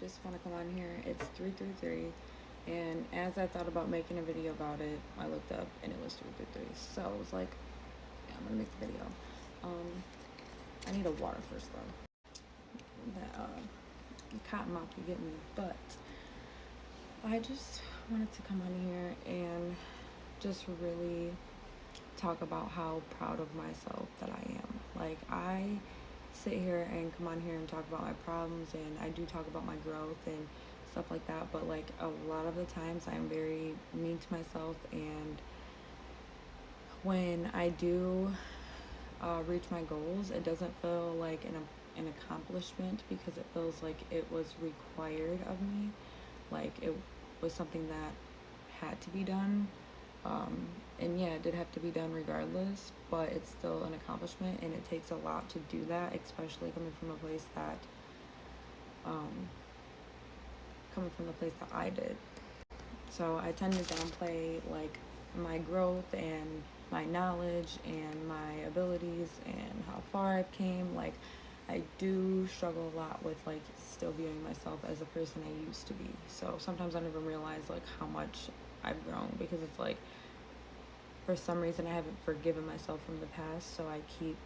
just want to come on here. It's 333, and as I thought about making a video about it, I looked up and it was 333. So I was like, yeah, I'm gonna make the video. Um, I need a water first though. That cotton mouth you get me, but I just wanted to come on here and just really talk about how proud of myself that I am. Like, I sit here and come on here and talk about my problems, and I do talk about my growth and stuff like that, but like a lot of the times I'm very mean to myself, and when I do reach my goals, it doesn't feel like an accomplishment because it feels like it was required of me, like it was something that had to be done. And yeah, it did have to be done regardless, but it's still an accomplishment, and it takes a lot to do that, especially um, coming from the place that I did. So I tend to downplay like my growth and my knowledge and my abilities and how far I've came. Like, I do struggle a lot with like still viewing myself as the person I used to be. So sometimes I don't even realize like how much I've grown, because it's like for some reason I haven't forgiven myself from the past, so I keep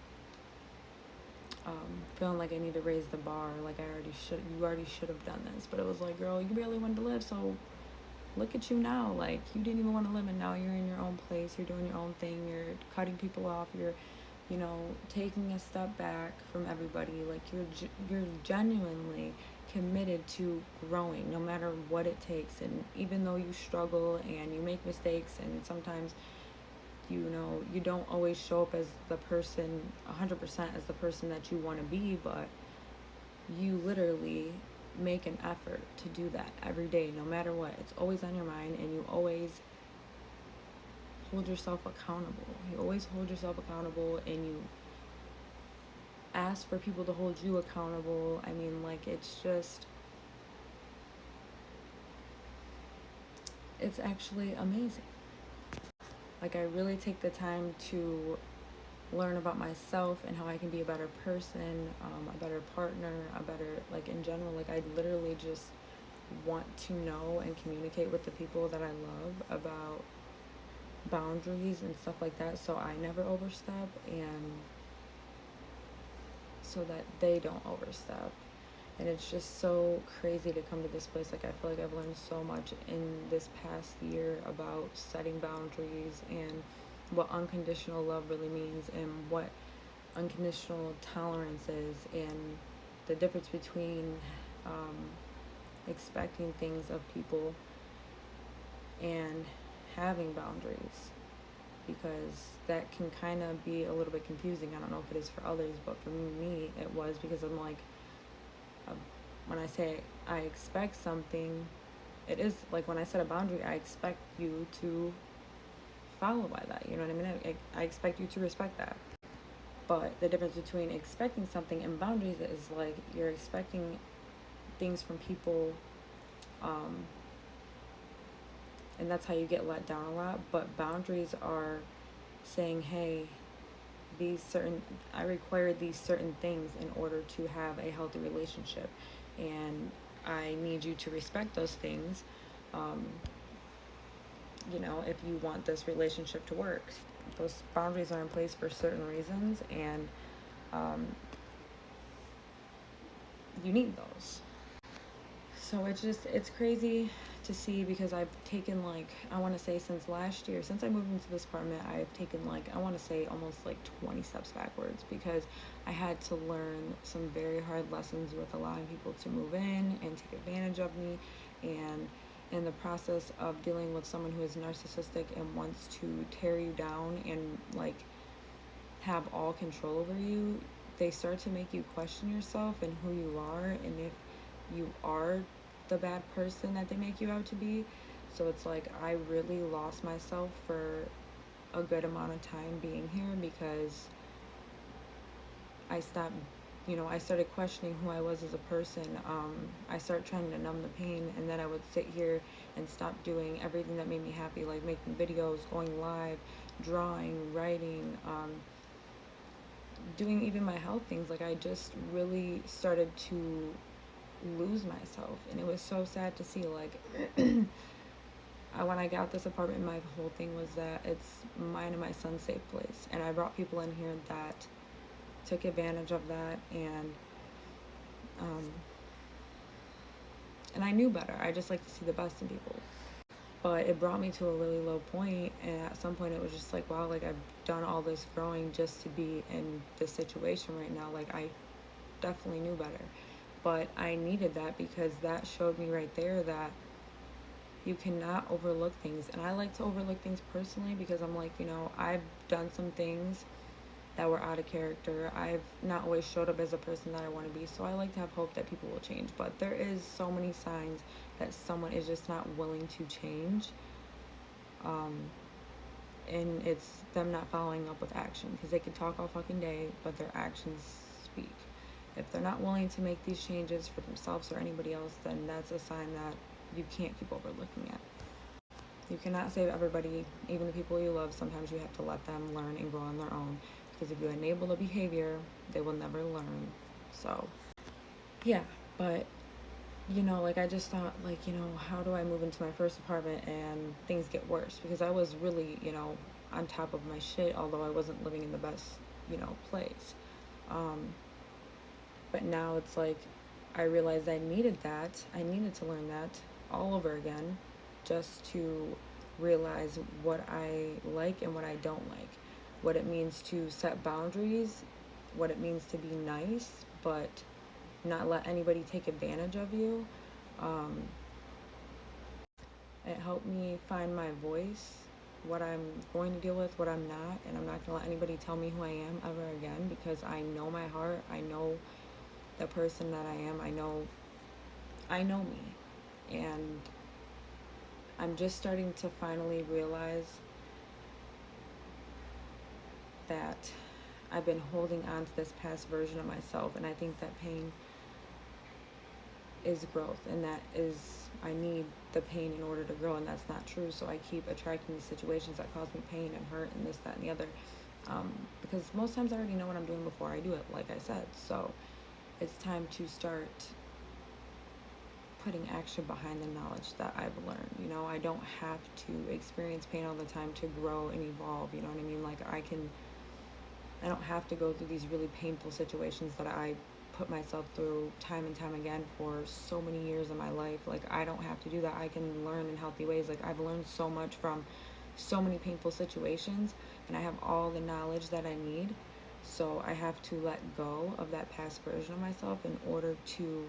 feeling like I need to raise the bar. Like, you already should have done this, but it was like, girl, you barely wanted to live, so look at you now. Like, you didn't even want to live, and now you're in your own place, you're doing your own thing, you're cutting people off, you're taking a step back from everybody. Like, you're genuinely committed to growing no matter what it takes. And even though you struggle and you make mistakes, and sometimes you don't always show up as the person 100% as the person that you want to be, but you literally make an effort to do that every day, no matter what. It's always on your mind, and you always hold yourself accountable. You always hold yourself accountable, and you ask for people to hold you accountable. I mean, like, it's actually amazing. Like, I really take the time to learn about myself and how I can be a better person, a better partner, a better, like, in general. Like, I literally just want to know and communicate with the people that I love about boundaries and stuff like that, so I never overstep, and so that they don't overstep. And it's just so crazy to come to this place. Like, I feel like I've learned so much in this past year about setting boundaries and what unconditional love really means, and what unconditional tolerance is, and the difference between um, expecting things of people and having boundaries, because that can kind of be a little bit confusing. I don't know if it is for others, but for me it was, because I'm like, uh, when I say I expect something, it is like, when I set a boundary, I expect you to follow by that. You know what I mean? I expect you to respect that. But the difference between expecting something and boundaries is like, you're expecting things from people, um, and that's how you get let down a lot. But boundaries are saying, hey, these certain I require these certain things in order to have a healthy relationship, and I need you to respect those things, um, if you want this relationship to work. Those boundaries are in place for certain reasons, and um, you need those. So it's crazy to see, because I've taken, like, I want to say, since last year, since I moved into this apartment, I've taken, like, I want to say almost like 20 steps backwards, because I had to learn some very hard lessons with allowing people to move in and take advantage of me. And in the process of dealing with someone who is narcissistic and wants to tear you down and, like, have all control over you, they start to make you question yourself and who you are, and if you are the bad person that they make you out to be. So it's like, I really lost myself for a good amount of time being here, because I stopped, I started questioning who I was as a person. I started trying to numb the pain, and then I would sit here and stop doing everything that made me happy, like making videos, going live, drawing, writing, doing even my health things. Like, I just really started to lose myself. And it was so sad to see, like, when I got this apartment, my whole thing was that it's mine and my son's safe place. And I brought people in here that took advantage of that, um, and I knew better. I just like to see the best in people. But it brought me to a really low point, and at some point it was just like, wow, like I've done all this growing just to be in this situation right now. Like I definitely knew better. But I needed that because that showed me right there that you cannot overlook things. And I like to overlook things personally because I'm like, I've done some things that were out of character. I've not always showed up as a person that I want to be. So I like to have hope that people will change. But there is so many signs that someone is just not willing to change. And it's them not following up with action, because they can talk all fucking day, but their actions speak. If they're not willing to make these changes for themselves or anybody else, then that's a sign that you can't keep overlooking it. You cannot save everybody, even the people you love. Sometimes you have to let them learn and grow on their own, because if you enable the behavior, they will never learn. So, yeah, but like I just thought, like, how do I move into my first apartment and things get worse? Because I was really, on top of my shit, although I wasn't living in the best, place. But now it's like I realized I needed that. I needed to learn that all over again just to realize what I like and what I don't like. What it means to set boundaries, what it means to be nice, but not let anybody take advantage of you. It helped me find my voice, what I'm going to deal with, what I'm not, and I'm not going to let anybody tell me who I am ever again, because I know my heart. I know the person that I am. I know me. And I'm just starting to finally realize that I've been holding on to this past version of myself, and I think that pain is growth, and that is, I need the pain in order to grow, and that's not true. So I keep attracting these situations that cause me pain and hurt and this, that, and the other, because most times I already know what I'm doing before I do it, like I said. So it's time to start putting action behind the knowledge that I've learned. I don't have to experience pain all the time to grow and evolve. You know what I mean? Like I don't have to go through these really painful situations that I put myself through time and time again for so many years of my life. Like I don't have to do that. I can learn in healthy ways. Like I've learned so much from so many painful situations, and I have all the knowledge that I need. So I have to let go of that past version of myself in order to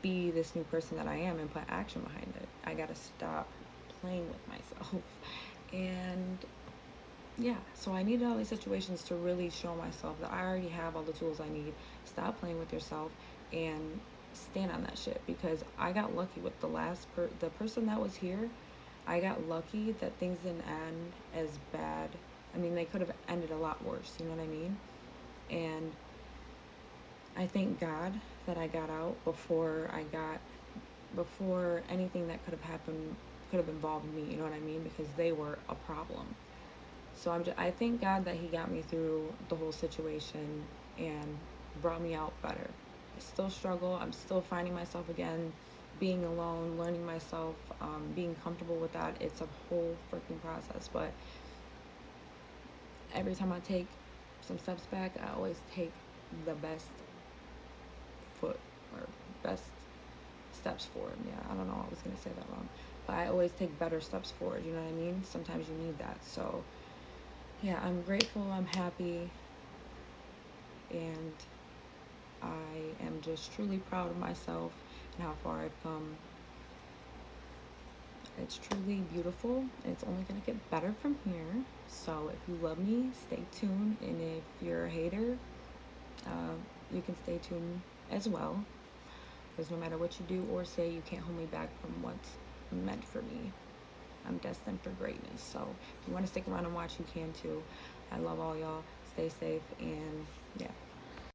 be this new person that I am and put action behind it. I gotta stop playing with myself. And yeah, so I needed all these situations to really show myself that I already have all the tools I need. Stop playing with yourself and stand on that shit, because I got lucky with the person that was here. I got lucky that things didn't end as bad. I mean, they could have ended a lot worse, you know what I mean? And I thank God that I got out before anything that could have happened could have involved me, you know what I mean? Because they were a problem. So I thank God that he got me through the whole situation and brought me out better. I still struggle. I'm still finding myself again, being alone, learning myself, being comfortable with that. It's a whole freaking process. But every time I take some steps back, I always take the best foot or best steps forward. Yeah, I don't know. I was going to say that wrong. But I always take better steps forward. You know what I mean? Sometimes you need that. So yeah, I'm grateful, I'm happy, and I am just truly proud of myself and how far I've come. It's truly beautiful, and it's only going to get better from here. So if you love me, stay tuned, and if you're a hater, you can stay tuned as well, because no matter what you do or say, you can't hold me back from what's meant for me. I'm destined for greatness. So if you want to stick around and watch, you can too. I love all y'all. Stay safe, and yeah.